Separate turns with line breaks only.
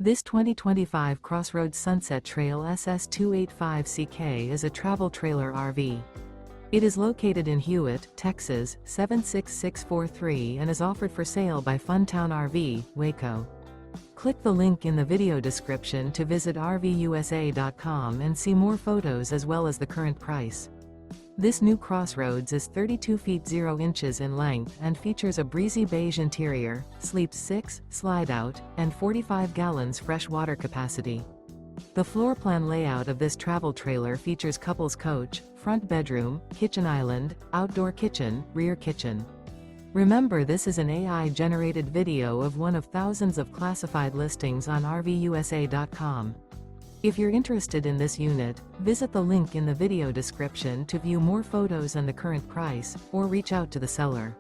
This 2025 CrossRoads Sunset Trail SS285CK is a travel trailer RV. It is located in Hewitt, Texas, 76643 and is offered for sale by Funtown RV, Waco. Click the link in the video description to visit RVUSA.com and see more photos as well as the current price. This new CrossRoads is 32 feet 0 inches in length and features a breezy beige interior, sleeps 6, slide-out, and 45 gallons fresh water capacity. The floor plan layout of this travel trailer features couples coach, front bedroom, kitchen island, outdoor kitchen, rear kitchen. Remember, this is an AI-generated video of one of thousands of classified listings on RVUSA.com. If you're interested in this unit, visit the link in the video description to view more photos and the current price, or reach out to the seller.